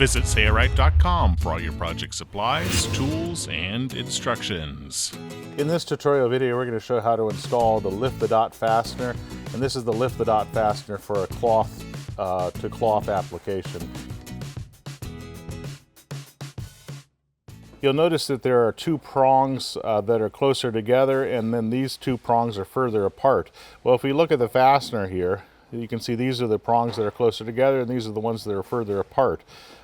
Visit sailrite.com for all your project supplies, tools, and instructions. In this tutorial video, we're going to show how to install the lift the dot fastener, and this is the lift the dot fastener for a cloth to cloth application. You'll notice that there are two prongs that are closer together, and then these two prongs are further apart. Well, if we look at the fastener here, you can see these are the prongs that are closer together, and these are the ones that are further apart.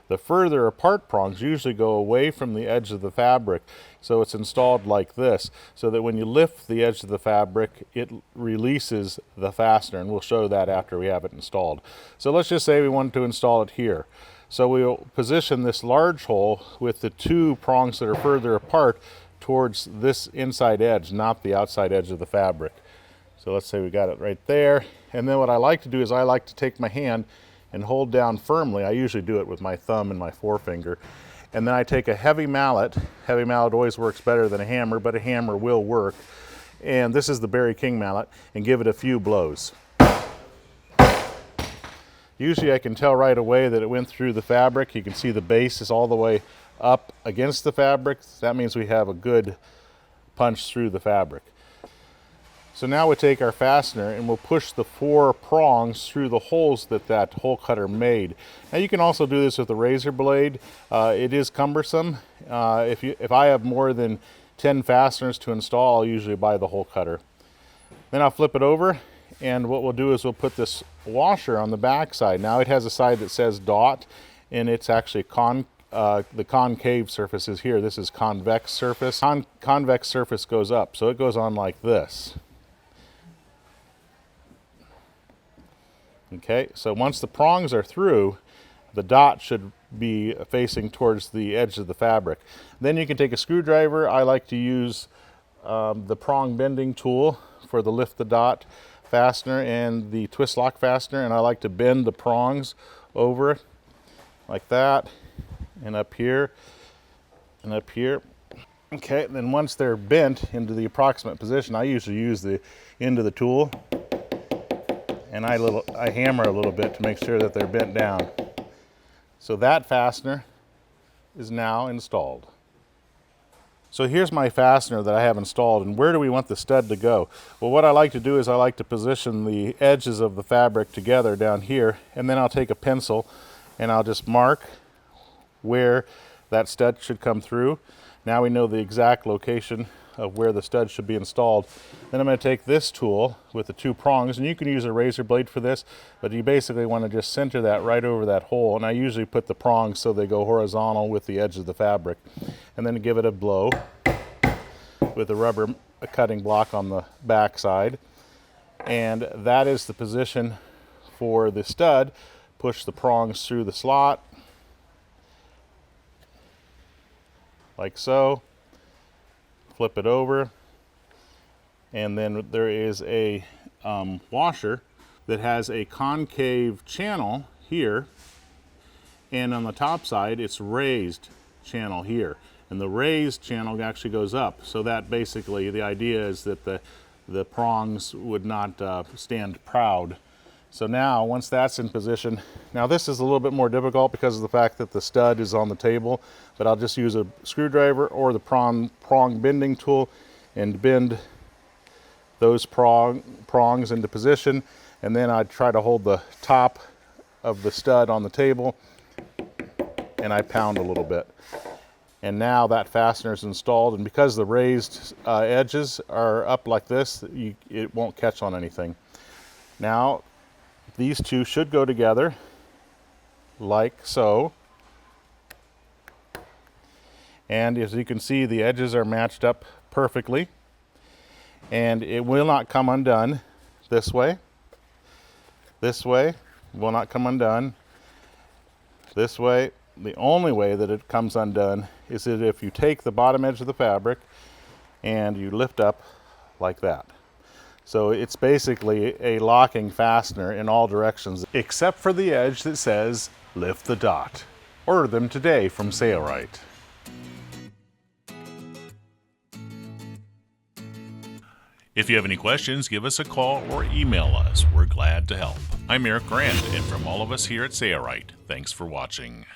The further apart prongs usually go away from the edge of the fabric, so it's installed like this, so that when you lift the edge of the fabric, it releases the fastener, and we'll show that after we have it installed. So let's just say we want to install it here. So we'll position this large hole with the two prongs that are further apart towards this inside edge, not the outside edge of the fabric. So let's say we got it right there. And then what I like to do is I like to take my hand and hold down firmly. I usually do it with my thumb and my forefinger. And then I take a heavy mallet. Heavy mallet always works better than a hammer, but a hammer will work. And this is the Barry King mallet, and give it a few blows. Usually I can tell right away that it went through the fabric. You can see the base is all the way up against the fabric. That means we have a good punch through the fabric. So now we take our fastener and we'll push the four prongs through the holes that that hole cutter made. Now you can also do this with a razor blade. It is cumbersome. If I have more than 10 fasteners to install, I'll usually buy the hole cutter. Then I'll flip it over, and what we'll do is we'll put this washer on the back side. Now it has a side that says dot, and it's actually the concave surface is here. This is convex surface. Convex surface goes up, so it goes on like this. Okay, so once the prongs are through, the dot should be facing towards the edge of the fabric. Then you can take a screwdriver. I like to use the prong bending tool for the lift the dot fastener and the twist lock fastener, and I like to bend the prongs over like that, and up here, and up here. Okay, then once they're bent into the approximate position, I usually use the end of the tool, and I hammer a little bit to make sure that they're bent down. So that fastener is now installed. So here's my fastener that I have installed, and where do we want the stud to go? Well, what I like to do is I like to position the edges of the fabric together down here, and then I'll take a pencil and I'll just mark where that stud should come through. Now we know the exact location of where the stud should be installed. Then I'm going to take this tool with the two prongs, and you can use a razor blade for this, but you basically want to just center that right over that hole, and I usually put the prongs so they go horizontal with the edge of the fabric, and then give it a blow with a rubber cutting block on the back side, and that is the position for the stud. Push the prongs through the slot like so. Flip it over, and then there is a washer that has a concave channel here, and on the top side it's raised channel here, and the raised channel actually goes up, so that basically the idea is that the prongs would not stand proud. So now once that's in position, now this is a little bit more difficult because of the fact that the stud is on the table, but I'll just use a screwdriver or the prong bending tool and bend those prongs into position, and then I try to hold the top of the stud on the table and I pound a little bit. And now that fastener is installed, and because the raised edges are up like this, it won't catch on anything. Now these two should go together like so, and as you can see, the edges are matched up perfectly, and it will not come undone this way will not come undone this way. The only way that it comes undone is that if you take the bottom edge of the fabric and you lift up like that. So it's basically a locking fastener in all directions, except for the edge that says, lift the dot. Order them today from Sailrite. If you have any questions, give us a call or email us. We're glad to help. I'm Eric Grant, and from all of us here at Sailrite, thanks for watching.